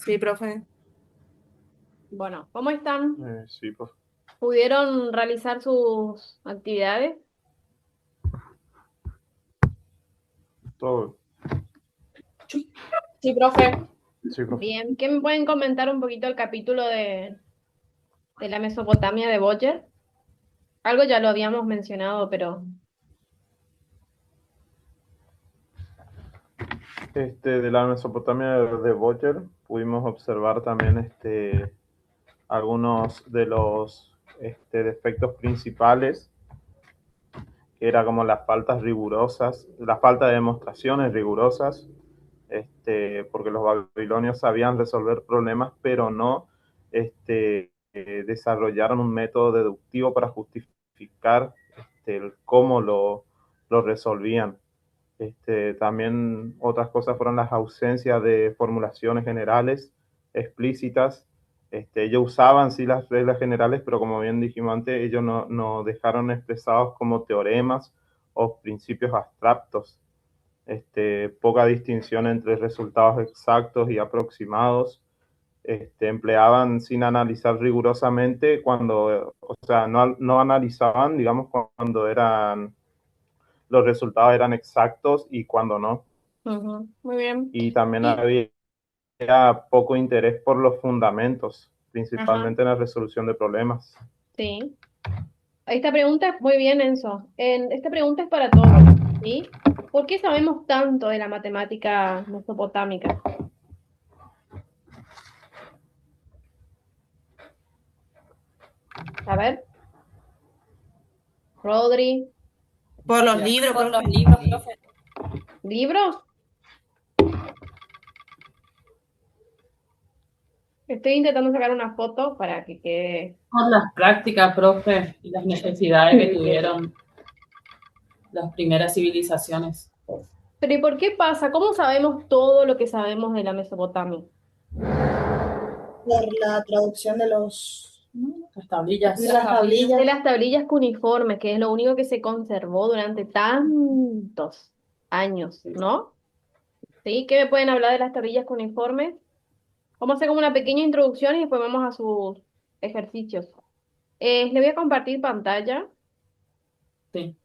Sí, profe. Bueno, ¿cómo están? Sí, pues ¿Pudieron realizar sus actividades? todo. Sí, profe. Sí, profe. Bien, ¿qué me pueden comentar un poquito el capítulo de la Mesopotamia de Boyer? Algo ya lo habíamos mencionado, pero De la Mesopotamia de Boyer pudimos observar también algunos de los defectos principales, que era como las faltas rigurosas, la falta de demostraciones rigurosas, porque los babilonios sabían resolver problemas, pero no desarrollaron un método deductivo para justificar el cómo lo resolvían. También otras cosas fueron las ausencias de formulaciones generales explícitas. Ellos usaban sí las reglas generales, pero como bien dijimos antes, ellos no dejaron expresados como teoremas o principios abstractos. Poca distinción entre resultados exactos y aproximados. Empleaban sin analizar rigurosamente cuando, o sea, no analizaban, digamos, cuando los resultados eran exactos y cuando no. ujú, muy bien. Y también Y, había poco interés por los fundamentos, ajá, principalmente en la resolución de problemas. sí. Esta pregunta, muy bien, Enzo. Esta pregunta es para todos, ¿sí? ¿Por qué sabemos tanto de la matemática mesopotámica? A ver, Rodri, Por los libros, por los profe. libros, profe. ¿Libros? Estoy intentando sacar una foto para que quede. Por las prácticas, profe, y las necesidades que tuvieron las primeras civilizaciones. Pero ¿y por qué pasa? ¿Cómo sabemos todo lo que sabemos de la Mesopotamia? Por la traducción de Las de tablillas. las De tablillas. las tablillas cuneiformes, que es lo único que se conservó durante tantos años, ¿no? ¿Sí? ¿Qué me pueden hablar de las tablillas cuneiformes? Vamos a hacer como una pequeña introducción y después vamos a sus ejercicios. Les voy a compartir pantalla. Sí.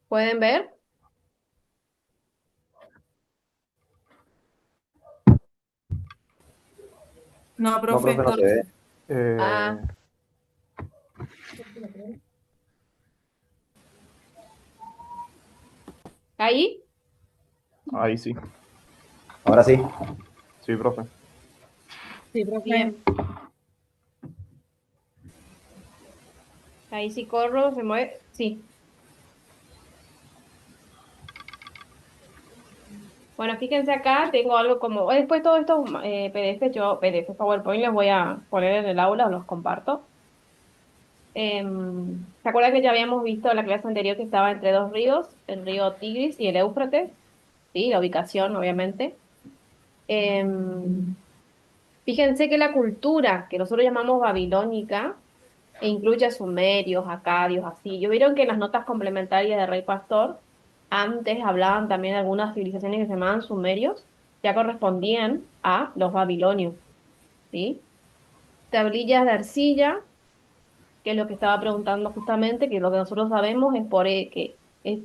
¿Pueden ver? No, No, profe. profe, no se ve. Ah, Eh, ahí. ahí sí, Ahora sí. sí, profe. Sí, profe. Bien. Ahí sí corro, se mueve. Sí. Bueno, fíjense acá, tengo algo como, después todos estos PDF, PDF, PowerPoint los voy a poner en el aula, os los comparto. ¿Se acuerdan que ya habíamos visto en la clase anterior que estaba entre dos ríos, el río Tigris y el Éufrates? Sí, la ubicación, obviamente. Em, Fíjense que la cultura que nosotros llamamos babilónica incluye a sumerios, acadios, así. Yo vieron que en las notas complementarias de Rey Pastor antes hablaban también de algunas civilizaciones que se llamaban sumerios, ya correspondían a los babilonios, ¿sí? Tablillas de arcilla, que es lo que estaba preguntando justamente, que lo que nosotros sabemos es que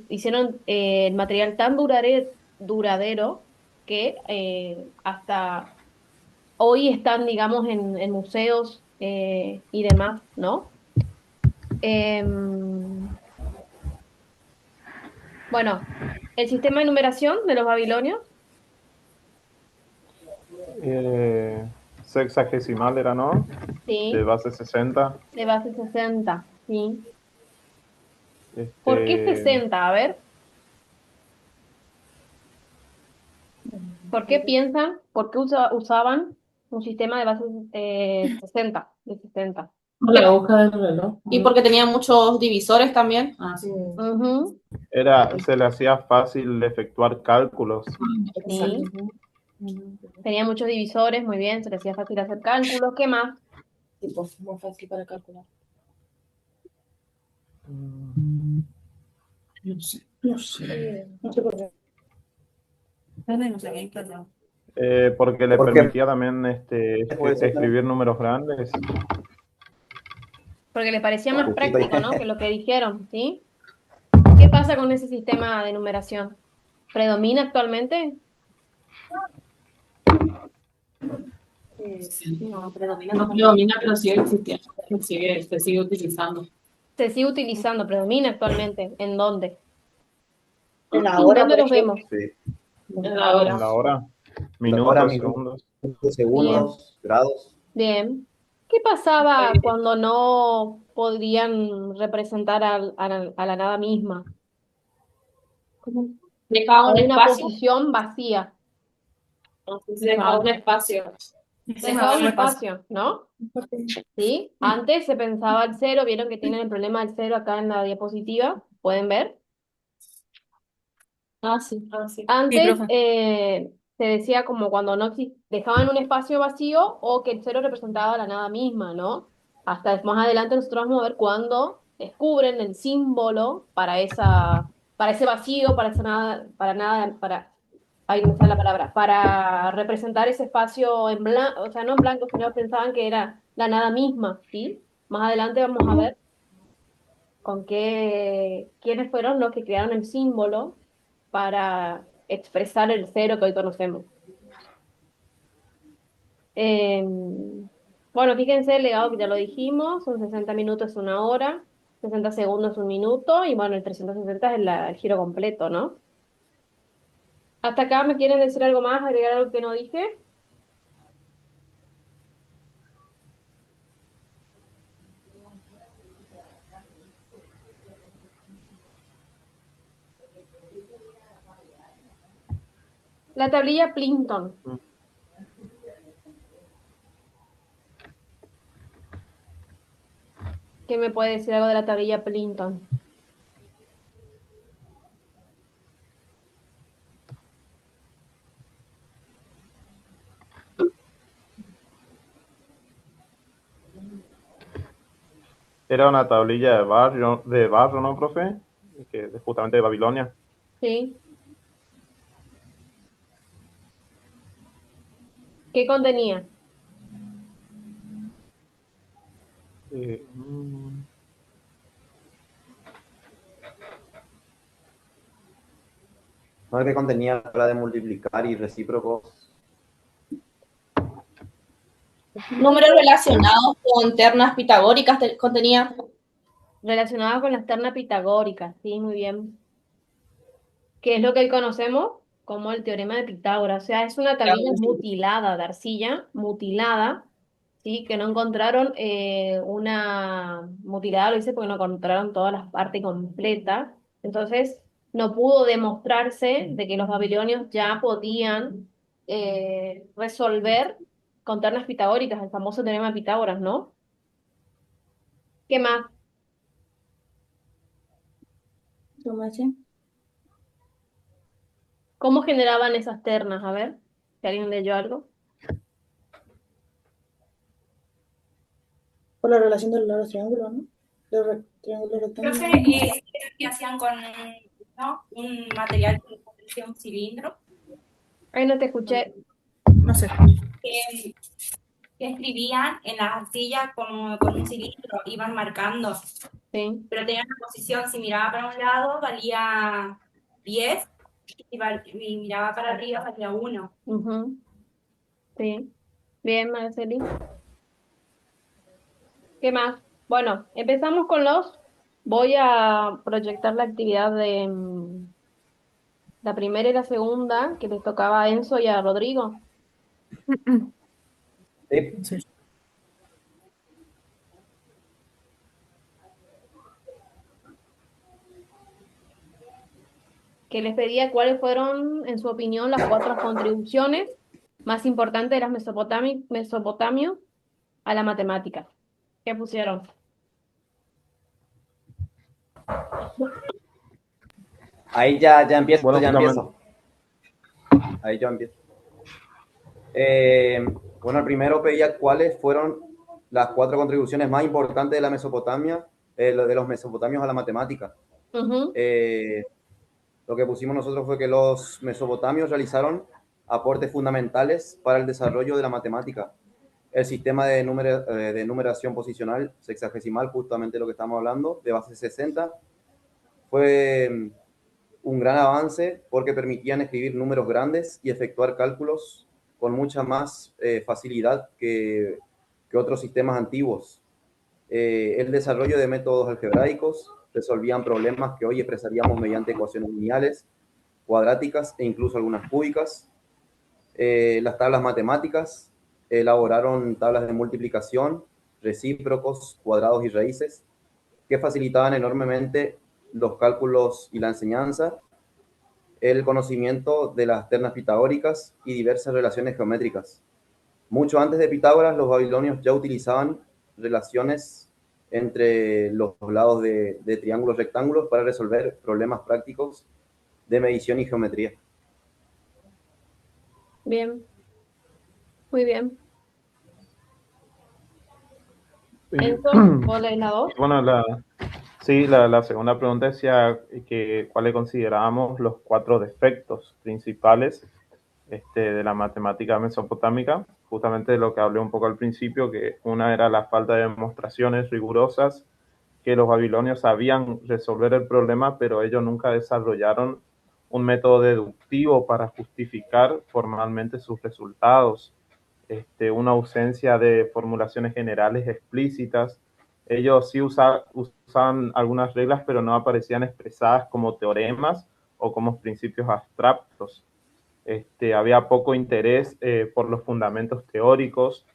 hicieron el material tan duradero que hasta hoy están, digamos, en museos y demás, ¿no? Em, bueno, el sistema de numeración de los babilonios, Eh, Sexagesimal era, ¿no? De sí, base 60. de base 60, sí. ¿Por qué Este, 60? A ver, ¿por qué piensan, por qué usaban un sistema de base 60, de 60? La ¿Qué? aguja del reloj. Y porque tenía muchos divisores también. Ah, sí. Ujú, se le hacía fácil efectuar cálculos. sí, Ujú. tenía muchos divisores, muy bien, se le hacía fácil hacer cálculos. ¿Qué más? Tipo, muy fácil para calcular. No sé. No sé. No sé por qué. Porque le ¿Por qué? permitía también Puede ser también. escribir números grandes. Porque les parecía más Justito ahí. práctico, ¿no? Que lo que dijeron, ¿sí? ¿Qué pasa con ese sistema de numeración? ¿Predomina actualmente? No, predomina No como predomina, pero sigue existiendo, se sigue utilizando. Se sigue utilizando, predomina actualmente. ¿En dónde? En la hora, ¿Dónde por los ejemplo. vemos? Sí. En la hora, La hora, minutos, minutos, segundos. Bien, segundos, grados. bien. ¿Qué pasaba cuando no podrían representar a la nada misma? dejaba A un una espacio, posición vacía. Dejaba un espacio. Dejaba un espacio, ¿no? ¿Sí? Antes se pensaba el cero, vieron que tienen el problema del cero acá en la diapositiva, ¿pueden ver? sí. Antes se decía como cuando no dejaban un espacio vacío o que el cero representaba la nada misma, ¿no? Hasta más adelante nosotros vamos a ver cuando descubren el símbolo para ese vacío, ahí no me sale la palabra, para representar ese espacio en blanco, o sea, no en blanco, sino pensaban que era la nada misma, ¿sí? Más adelante vamos a ver quiénes fueron los que crearon el símbolo para expresar el cero que hoy conocemos. Eh, bueno, fíjense el legado que ya lo dijimos, son 60 minutos, una hora, 60 segundos, un minuto, y bueno, el 360 es el giro completo, ¿no? ¿Hasta acá me quieren decir algo más, agregar algo que no dije? La tablilla Plinton. ¿Qué me puede decir algo de la tablilla Plinton? Era una tablilla de barro, ¿no, profe? Justamente de Babilonia. ¿Sí? ¿Qué contenía? Eh, mm, No es que contenía la de multiplicar y recíprocos. Números relacionados con ternas pitagóricas contenía. Relacionada con las ternas pitagóricas, sí, muy bien. ¿Qué es lo que hoy conocemos como el teorema de Pitágoras? O sea, es una tablilla mutilada de arcilla, mutilada, ¿sí? Que no encontraron una mutilada, lo hice porque no encontraron todas las partes completas. Entonces, no pudo demostrarse de que los babilonios ya podían resolver con ternas pitagóricas, el famoso teorema de Pitágoras, ¿no? ¿Qué más? ¿Cómo generaban esas ternas? A ver, si alguien leyó algo. Por la relación de los triángulos, ¿no? De triángulos rectángulos. Profe, ¿qué hacían con ¿no? un material que parecía un cilindro? Ay, no te escuché. No sé. Que, que escribían en la arcilla como con un cilindro, iban marcando, Sí. pero tenían una posición, si miraba para un lado valía 10 y miraba para arriba valía 1. Ujú, sí. Bien, Marceli. ¿Qué más? Bueno, empezamos con los. Voy a proyectar la actividad de la primera y la segunda, que les tocaba a Enzo y a Rodrigo. Sí. Que les pedía cuáles fueron, en su opinión, las cuatro contribuciones más importantes de las mesopotamios a la matemática. ¿Qué pusieron? Ahí ya empiezo, bueno, ya justamente, empiezo. Ahí ya empiezo. Bueno, el primero pedía cuáles fueron las cuatro contribuciones más importantes de la Mesopotamia, de los mesopotamios a la matemática. Ujú. Lo que pusimos nosotros fue que los mesopotamios realizaron aportes fundamentales para el desarrollo de la matemática. El sistema de numeración posicional sexagesimal, justamente lo que estamos hablando, de base 60, fue un gran avance porque permitían escribir números grandes y efectuar cálculos con mucha más facilidad que otros sistemas antiguos. El desarrollo de métodos algebraicos resolvían problemas que hoy expresaríamos mediante ecuaciones lineales, cuadráticas e incluso algunas cúbicas. Las tablas matemáticas elaboraron tablas de multiplicación, recíprocos, cuadrados y raíces, que facilitaban enormemente los cálculos y la enseñanza, el conocimiento de las ternas pitagóricas y diversas relaciones geométricas. Mucho antes de Pitágoras, los babilonios ya utilizaban relaciones entre los lados de triángulos rectángulos para resolver problemas prácticos de medición y geometría. Bien, muy bien. Y, Enzo, ¿vos lees la dos? bueno, sí, la segunda pregunta decía que cuáles considerábamos los 4 defectos principales de la matemática mesopotámica, justamente de lo que hablé un poco al principio, que una era la falta de demostraciones rigurosas, que los babilonios sabían resolver el problema, pero ellos nunca desarrollaron un método deductivo para justificar formalmente sus resultados, una ausencia de formulaciones generales explícitas. Ellos sí usaban algunas reglas, pero no aparecían expresadas como teoremas o como principios abstractos. Había poco interés por los fundamentos teóricos.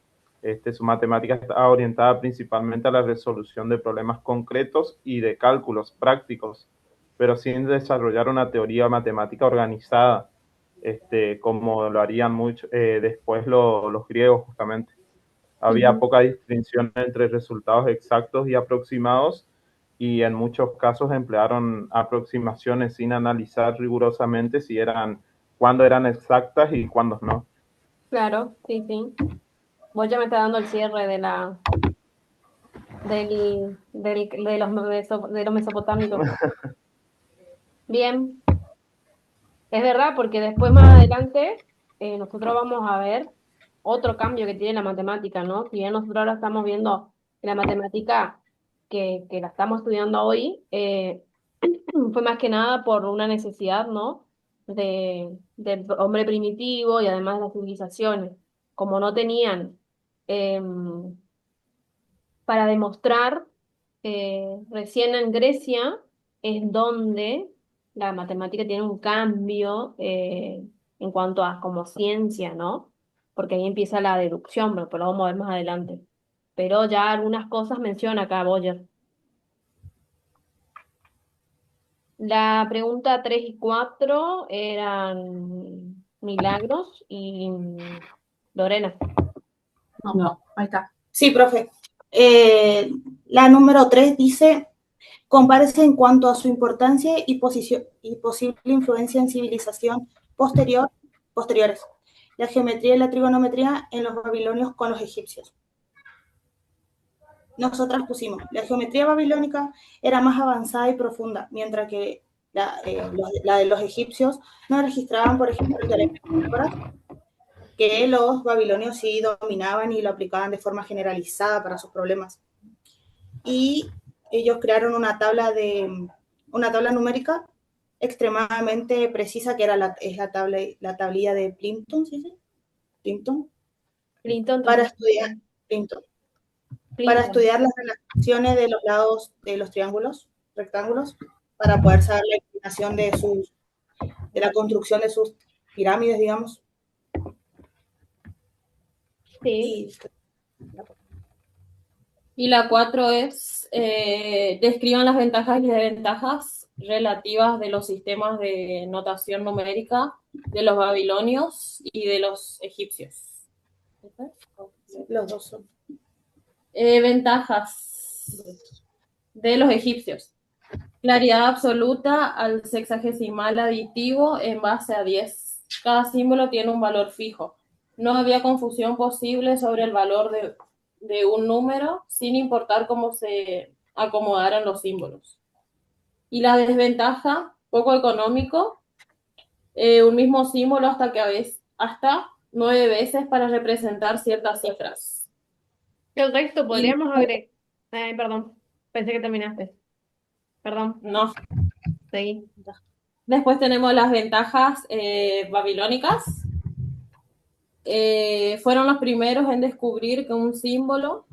Su matemática estaba orientada principalmente a la resolución de problemas concretos y de cálculos prácticos, pero sin desarrollar una teoría matemática organizada, como lo harían después los griegos justamente. Había poca distinción entre resultados exactos y aproximados, y en muchos casos emplearon aproximaciones sin analizar rigurosamente cuándo eran exactas y cuándo no. Claro, sí, sí. Vos ya me está dando el cierre de los mesopotámicos. Bien, es verdad, porque después más adelante nosotros vamos a ver otro cambio que tiene la matemática, ¿no? Si bien nosotros ahora estamos viendo que la matemática que la estamos estudiando hoy fue más que nada por una necesidad, ¿no? Del hombre primitivo y además de las civilizaciones. Como no tenían em, para demostrar, recién en Grecia es donde la matemática tiene un cambio en cuanto a como ciencia, ¿no? Porque ahí empieza la deducción, pero lo vamos a ver más adelante. Pero ya algunas cosas menciona acá Boyer. La pregunta 3 y 4 eran Milagros y Lorena. No. Ahí está. Sí, profe. La número 3 dice, compárese en cuanto a su importancia y posible influencia en civilización posteriores. La geometría y la trigonometría en los babilonios con los egipcios. Nosotras pusimos, la geometría babilónica era más avanzada y profunda, mientras que la de los egipcios no registraban, por ejemplo, el teorema de Pitágoras, que los babilonios sí dominaban y lo aplicaban de forma generalizada para sus problemas. Y ellos crearon una tabla numérica extremadamente precisa, que era la tablilla de Plimpton, ¿sí? Plimpton, Clinton para también. estudiar Plimpton, para Clinton. estudiar las relaciones de los lados de los triángulos, rectángulos, para poder saber la inclinación de la construcción de sus pirámides, digamos. Sí. Y la 4 es, describan las ventajas y desventajas relativas de los sistemas de notación numérica de los babilonios y de los egipcios. Los dos son. Ventajas de los egipcios. Claridad absoluta al sexagesimal aditivo en base a 10. Cada símbolo tiene un valor fijo. No había confusión posible sobre el valor de un número, sin importar cómo se acomodaran los símbolos. Y la desventaja, poco económico, un mismo símbolo hasta 9 veces para representar ciertas cifras. El resto Y podríamos agregar. Perdón, pensé que terminaste. Perdón, no. seguí. Después tenemos las ventajas babilónicas. Fueron los primeros en descubrir que un símbolo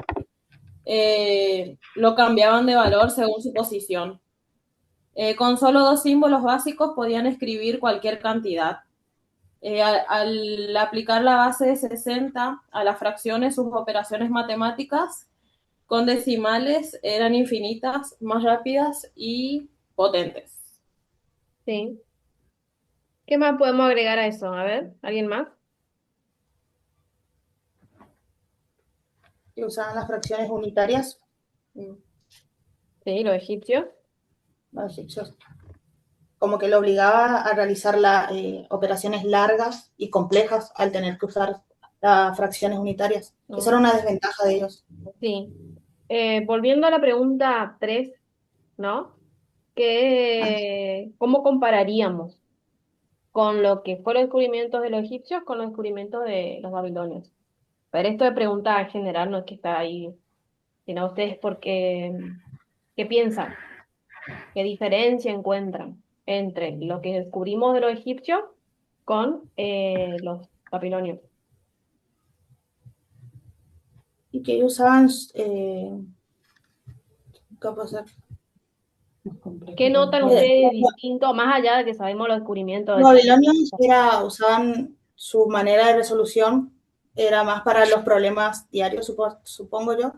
lo cambiaban de valor según su posición. Con solo 2 símbolos básicos podían escribir cualquier cantidad. Al aplicar la base de 60 a las fracciones, sus operaciones matemáticas con decimales eran infinitas, más rápidas y potentes. Sí. ¿Qué más podemos agregar a eso? A ver, ¿alguien más? Que usaban las fracciones unitarias, Sí, los egipcios. los egipcios, como que lo obligaba a realizar operaciones largas y complejas al tener que usar las fracciones unitarias. Esa era una desventaja de ellos. Sí. Volviendo a la pregunta 3, ¿no? ¿Cómo compararíamos con lo que fueron los descubrimientos de los egipcios con los descubrimientos de los babilonios? Pero esto de pregunta en general no es que está ahí, sino ustedes ¿qué piensan? ¿Qué diferencia encuentran entre lo que descubrimos de los egipcios con los babilonios? Y que ellos usaban, ¿qué pasa? ¿Qué notan ustedes distinto, más allá de que sabemos los descubrimientos de Los babilonios usaban su manera de resolución, era más para los problemas diarios, supongo yo,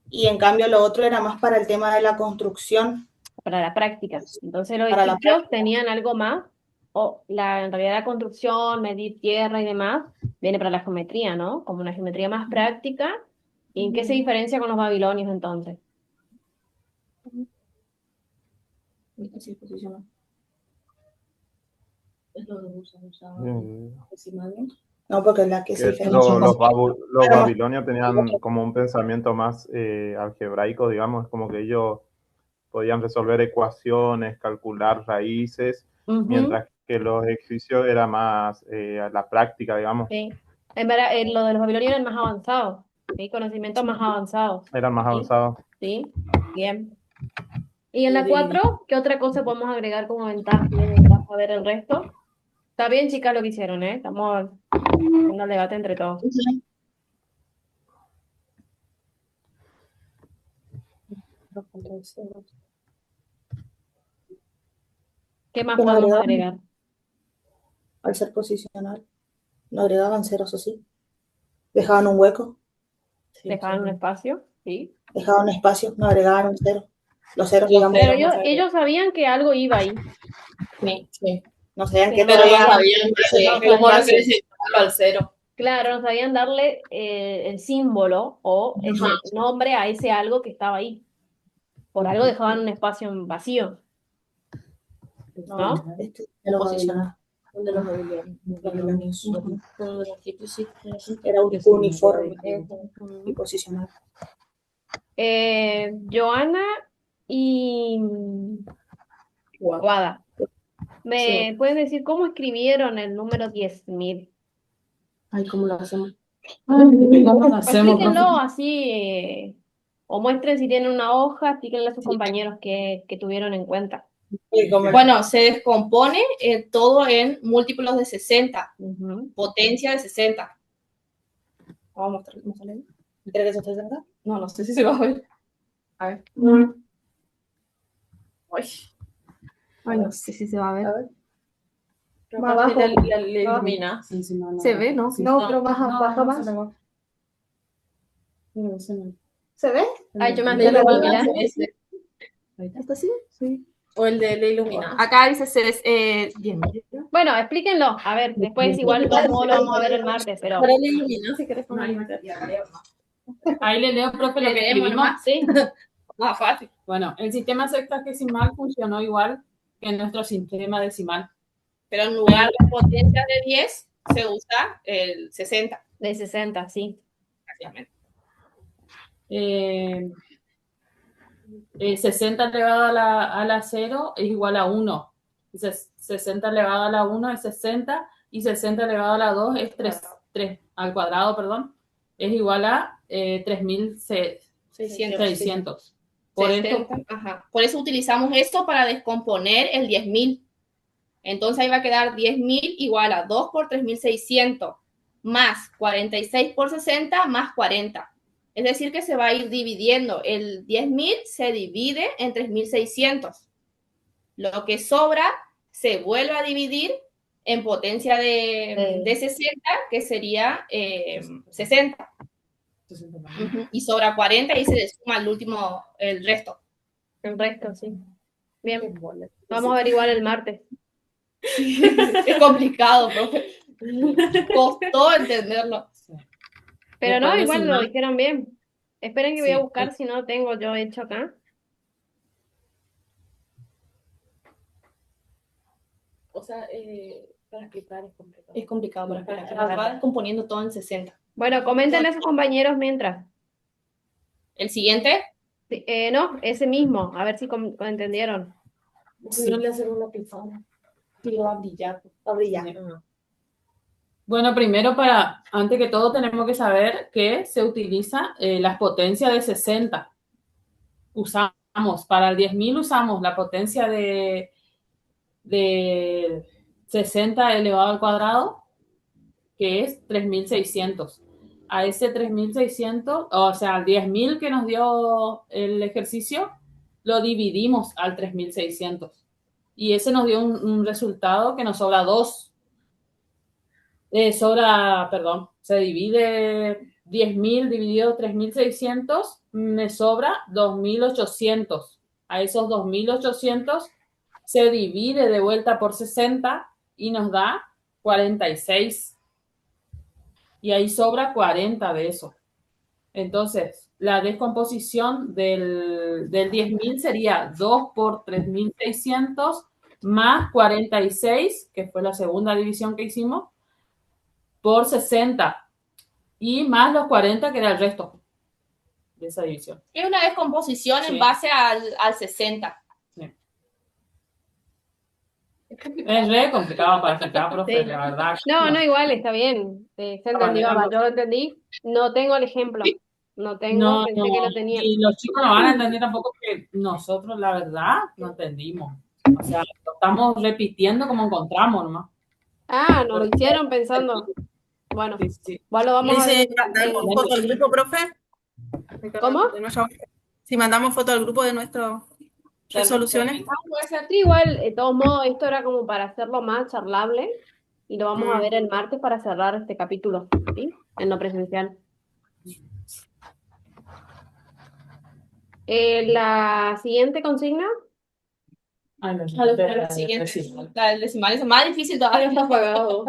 y en cambio lo otro era más para el tema de la construcción. para la práctica? Entonces los Para la egipcios tenían algo más, o en realidad la construcción, medir tierra y demás, viene para la geometría, ¿no? Como una geometría más práctica. ¿Y en qué se diferencia con los babilonios entonces? No, porque la que se Que diferencia los babilonios tenían como un pensamiento más algebraico, digamos, como que ellos podían resolver ecuaciones, calcular raíces, mientras que los egipcios era más a la práctica, digamos. Sí. En verdad, lo de los babilonios eran más avanzados, ¿sí? Conocimientos más avanzados. Eran más ¿Sí? avanzados. Sí, bien. Y en la 4, ¿qué otra cosa podemos agregar como ventaja? Ventaja a ver el resto. Está bien, chicas, lo que hicieron, ¿eh? Estamos haciendo el debate entre todos. ¿Qué más podemos agregar? Al ser posicional, no agregaban ceros o sí. Dejaban un hueco. Dejaban un espacio, ¿sí? Dejaban un espacio, no agregaban un cero. Los ceros, digamos. Pero ellos sabían que algo iba ahí. Sí. No sabían Sí, qué Pero todavía. no sabían cómo representarlo al cero. Claro, no sabían darle el símbolo o ese nombre a ese algo que estaba ahí. Por algo dejaban un espacio vacío. ¿No? Este de los babilonios. De los babilonios. Era uniforme y posicional. Joana y Guada. ¿Me pueden decir cómo escribieron el número 10.000? Ay, ¿cómo lo hacemos? ¿Cómo lo hacemos? Explíquenlo así, o muestren si tienen una hoja, explíquenle a sus compañeros que tuvieron en cuenta. Bueno, se descompone todo en múltiplos de 60, potencia de 60. Vamos a mostrar. ¿Quieres que se esté acá? No sé si se va a ver. A ver. Ay, no sé si se va a ver. Más abajo. La ilumina. ¿Se ve, no? No, pero más abajo más. ¿Se ve? Ay, yo me acuerdo, mira. ¿Está así? Sí. O el de la ilumina. Acá dice bien. Bueno, explíquenlo. A ver, después igual todo lo vamos a ver el martes, pero... Para la ilumina, si querés poner. Ahí le leo, profe, lo que escribimos. Sí. Más fácil. Bueno, el sistema sexagesimal funcionó igual que nuestro sistema decimal. Pero en lugar de potencias de 10, se usa el 60. De 60, sí. Prácticamente. 60 elevado a la 0 es igual a 1. 60 elevado a la 1 es 60 y 60 elevado a la 2 es 3 al cuadrado, perdón, es igual a 3600. Por 60, ajá. Por eso utilizamos esto para descomponer el 10.000. Entonces ahí va a quedar 10.000 igual a 2 por 3.600 más 46 por 60 más 40. Es decir, que se va a ir dividiendo. El 10.000 se divide en 3.600. Lo que sobra se vuelve a dividir en potencia de 60, que sería 60. Y sobra 40 y se le suma el último, el resto. El resto, sí. Bien. Vamos a ver igual el martes. Es complicado, profe. Costó entenderlo. Pero no, Después igual lo decimal. dijeron bien. Esperen que voy Sí, a buscar si no lo tengo yo hecho acá. O sea, para explicar es complicado. Es complicado para explicar. Va descomponiendo todo en 60. Bueno, comenten a sus compañeros mientras. ¿El siguiente? Sí, no, ese mismo. A ver si entendieron. No le hacen una pizarra. Y va a brillar. Va a brillar. Bueno, primero antes que todo tenemos que saber que se utiliza las potencias de 60. Usamos, para el 10.000 usamos la potencia de 60 elevado al cuadrado, que es 3.600. A ese 3.600, o sea, al 10.000 que nos dio el ejercicio, lo dividimos al 3.600. Y ese nos dio un resultado que nos sobra 2. Se divide 10.000 dividido 3.600, me sobra 2.800. A esos 2.800 se divide de vuelta por 60 y nos da 46. Y ahí sobra 40 de eso. Entonces, la descomposición del 10.000 sería 2 por 3.600 más 46, que fue la segunda división que hicimos, por 60 y más los 40 que era el resto de esa división. Es una descomposición Sí. en base al 60. Sí. Es re complicado para explicar, profe, Sí. la verdad. No, igual está bien. Se entendió, yo lo entendí. No tengo el ejemplo. No tengo, pensé que lo tenía. Y los chicos no van a entender tampoco que nosotros, la verdad, no entendimos. O sea, lo estamos repitiendo como encontramos nomás. Ah, no lo hicieron pensando. Bueno, Sí. igual lo vamos a ver. ¿Mandamos foto al grupo, profe? ¿Cómo? Si mandamos foto al grupo de nuestras resoluciones. Puede ser. Sí, igual, de todos modos, esto era como para hacerlo más charlable y lo vamos a ver el martes para cerrar este capítulo, ¿sí? En lo presencial. La siguiente consigna. La del decimal es más difícil todavía. Está apagado.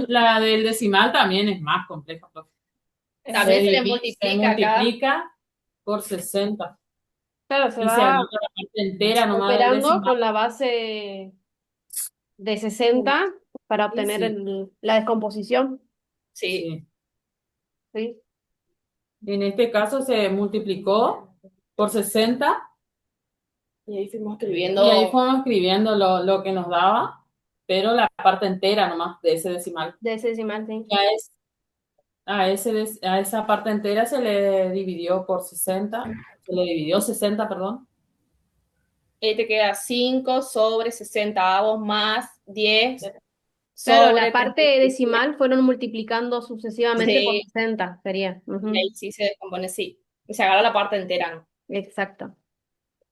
La del decimal también es más compleja, profe. También se le multiplica por 60. Claro, se Y se va anota la parte entera nomás del operando decimal. con la base de 60 para obtener la descomposición. Sí. ¿Sí? En este caso se multiplicó por 60 y ahí fuimos escribiendo lo que nos daba, pero la parte entera nomás de ese decimal. De ese decimal, sí. A esa parte entera se le dividió por 60, se le dividió 60, perdón. Ahí te queda 5 sobre 60 avos más 10. Claro, la parte decimal fueron multiplicando sucesivamente por Sí. 60, sería. Y ahí sí se descompone, sí. Y se agarra la parte entera, ¿no? Exacto.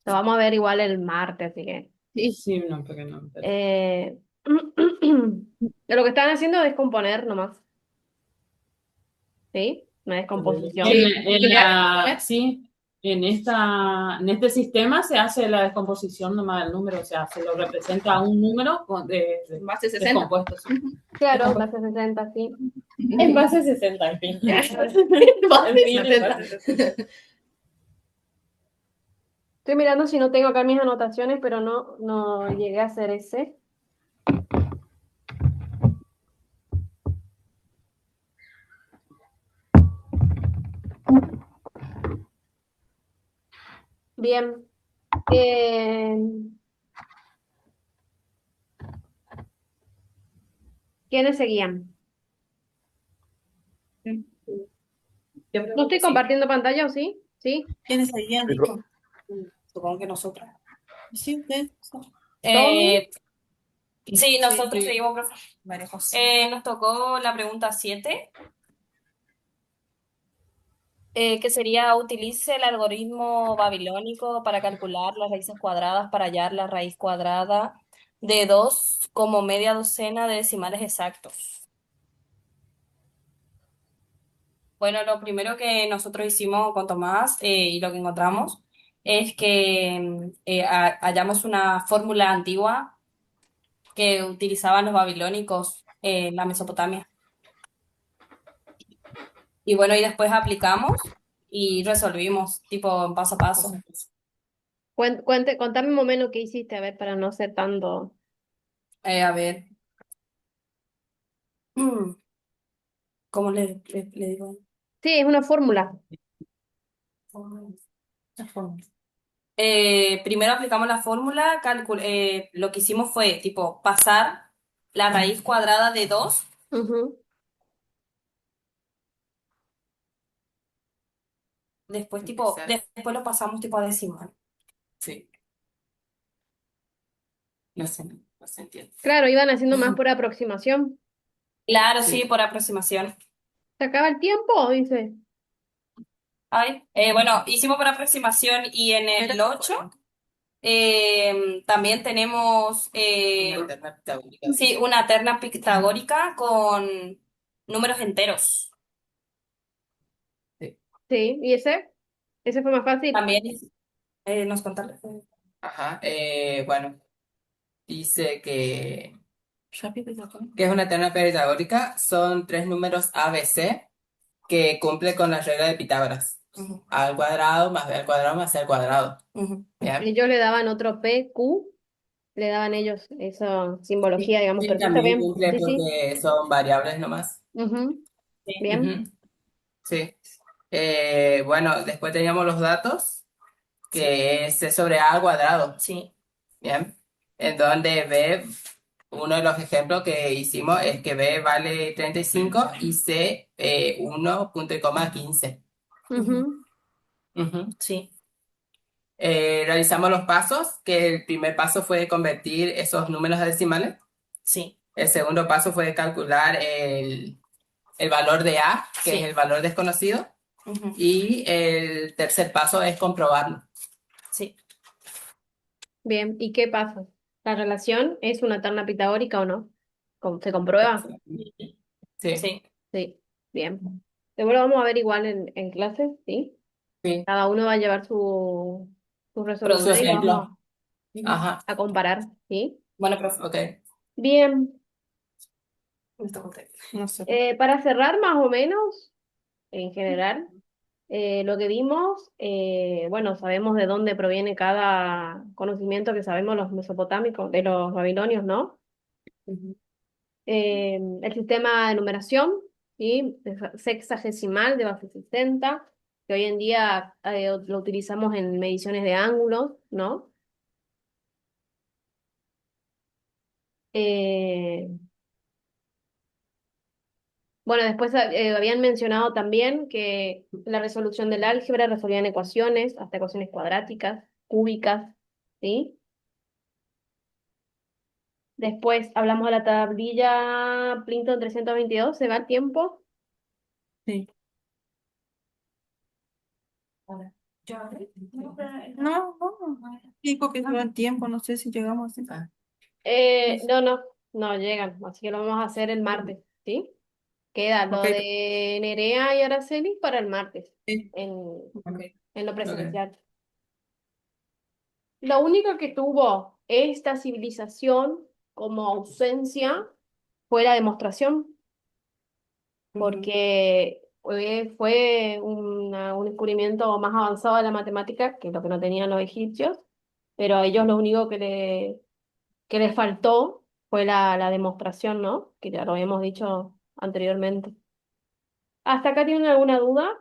Lo vamos a ver igual el martes, así que. Sí, no, porque no. Lo que están haciendo es descomponer nomás. ¿Sí? Una descomposición. En este sistema se hace la descomposición nomás del número, o sea, se lo representa a un número de base 60. Descompuesto. Sí. Claro, en base 60, sí. En base 60, en fin. Estoy mirando si no tengo acá mis anotaciones, pero no llegué a hacer ese. Bien. Eh, ¿Quiénes seguían? ¿No estoy compartiendo pantalla o sí? ¿Sí? ¿Quiénes seguían? Sí, Supongo que nosotros. Sí, ustedes. Sí, nosotros Sí. seguimos, profe. María José. Nos tocó la pregunta 7, que sería utilice el algoritmo babilónico para calcular las raíces cuadradas para hallar la raíz cuadrada de 2 como media docena de decimales exactos. Bueno, lo primero que nosotros hicimos con Tomás y lo que encontramos es que hallamos una fórmula antigua que utilizaban los babilónicos en la Mesopotamia. Y bueno, y después aplicamos y resolvimos, tipo paso a paso. Contame un momento qué hiciste, a ver, para no ser tanto. A ver, ¿cómo le digo? Sí, es una fórmula. Primero aplicamos la fórmula, lo que hicimos fue tipo pasar la raíz cuadrada de 2, Ujú. después tipo, después lo pasamos tipo a decimal. Sí, no se entiende. Claro, iban haciendo más por aproximación. Claro, Sí. sí, por aproximación. ¿Se acaba el tiempo? Dice. Ay, bueno, hicimos por aproximación y en el 8 también tenemos Una terna pitagórica. sí, una terna pitagórica con números enteros. Sí. Sí, ¿y ese? Ese fue más fácil. También nos contaron. Ajá. Bueno, dice que Rápido, ya con- es una terna pitagórica. Son tres números ABC que cumple con la regla de Pitágoras. Ujú, A al cuadrado más b al cuadrado más c al cuadrado. ujú. ¿Ya? Ellos le daban otro P, Q, le daban ellos esa simbología, digamos, Sí, pero sí está también bien. cumple Sí, sí. porque son variables nomás. Ujú. Sí. Bien. Ujú, sí. Bueno, después teníamos los datos, que es c sobre a al cuadrado. Sí. Bien. En donde B, uno de los ejemplos que hicimos es que B vale 35 y C 1 punto y coma 15. Ujú. Ujú. Sí. Realizamos los pasos, que el primer paso fue convertir esos números a decimales. Sí. El segundo paso fue calcular el valor de A, que Sí. es el valor desconocido. Ujú. Y el tercer paso es comprobarlo. Sí. Bien. ¿Y qué pasa? ¿La relación es una terna pitagórica o no? ¿Se comprueba? Sí, Sí. Sí. Bien. Luego lo vamos a ver igual en clases, ¿sí? sí. Cada uno va a llevar su Su resolución y lo vamos ejemplo. Ajá, a comparar, ¿sí? Bueno, profe, ok. Bien. me toca a usted. No sé. Para cerrar más o menos, en general, lo que vimos, bueno, sabemos de dónde proviene cada conocimiento que sabemos los mesopotámicos, de los babilonios, ¿no? Ujú. El sistema de numeración, ¿sí? Sexagesimal de base 60, que hoy en día lo utilizamos en mediciones de ángulos, ¿no? Eh, bueno, después habían mencionado también que la resolución del álgebra resolvían ecuaciones, hasta ecuaciones cuadráticas, cúbicas, ¿sí? Después hablamos de la tablilla Plinton 322, ¿se va el tiempo? Sí. No, no. Digo que lleva tiempo, no sé si llegamos así. No, no, no llegan, así que lo vamos a hacer el martes, ¿sí? Queda lo Ok, de Nerea y Araceli para el martes, sí. en, Ok, en lo ok. presencial. Lo único que tuvo esta civilización como ausencia fue la demostración, porque fue un descubrimiento más avanzado de la matemática que lo que no tenían los egipcios, pero a ellos lo único que les faltó fue la demostración, ¿no? Que ya lo habíamos dicho anteriormente. ¿Hasta acá tienen alguna duda?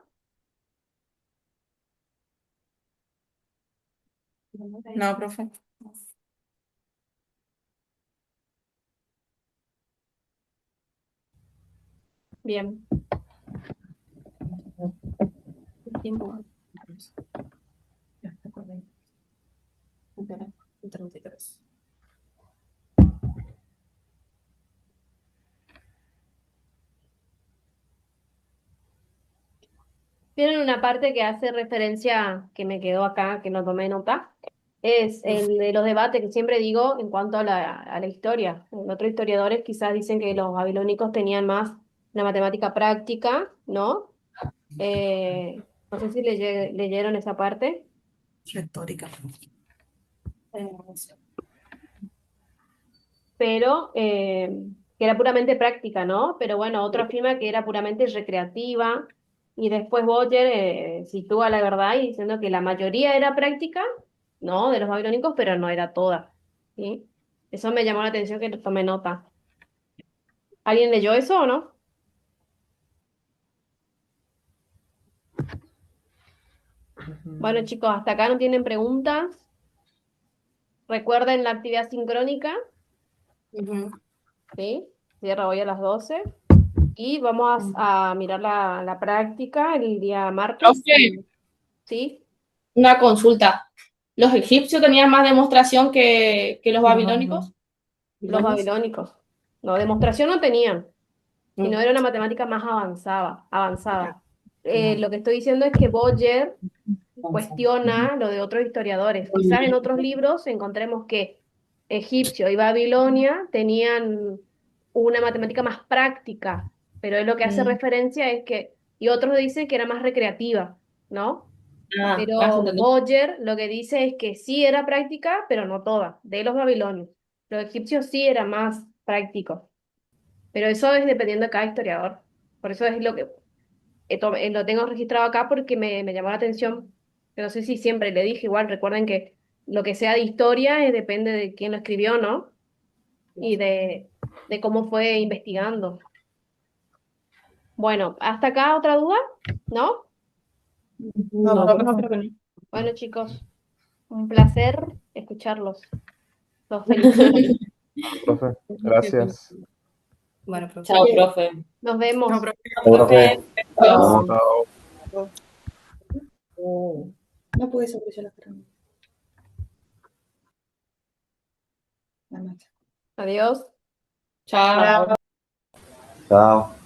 No, profe. Bien. Tiempo. Tienen una parte que hace referencia, que me quedó acá, que no tomé nota, es el de los debates que siempre digo en cuanto a la historia. Otros historiadores quizás dicen que los babilónicos tenían más la matemática práctica, ¿no? No sé si leyeron esa parte. Retórica. Pero que era puramente práctica, ¿no? Pero bueno, otro afirma que era puramente recreativa, y después Boyer sitúa la verdad y diciendo que la mayoría era práctica, ¿no? De los babilónicos, pero no era toda, ¿sí? Eso me llamó la atención que tomé nota. ¿Alguien leyó eso o no? Bueno, chicos, hasta acá no tienen preguntas. Recuerden la actividad sincrónica, ¿sí? Cierra hoy a las 12. Y vamos a mirar la práctica el día martes. Profe, ¿Sí? una consulta. ¿Los egipcios tenían más demostración que los babilónicos? Los babilónicos. No, demostración no tenían, sino era una matemática más avanzada. Lo que estoy diciendo es que Boyer cuestiona lo de otros historiadores. Quizás en otros libros encontremos que Egipcio y Babilonia tenían una matemática más práctica, pero él lo que hace referencia es que, y otros dicen que era más recreativa, ¿no? Pero Boyer lo que dice es que sí era práctica, pero no toda, de los babilonios. Los egipcios sí eran más prácticos, pero eso es dependiendo de cada historiador. Por eso es lo que lo tengo registrado acá porque me llamó la atención. Pero no sé si siempre le dije igual, recuerden que lo que sea de historia depende de quién lo escribió, ¿no? Y de cómo fue investigando. Bueno, ¿hasta acá otra duda? ¿No? No, profe, no creo que no. Bueno, chicos, un placer escucharlos. Los felicito. Profe, gracias. Bueno, profe. Chao, profe. Nos vemos. No, profe. Profe. Chao. Chao. No pude solucionar la pregunta. Adiós. Chao. Chao.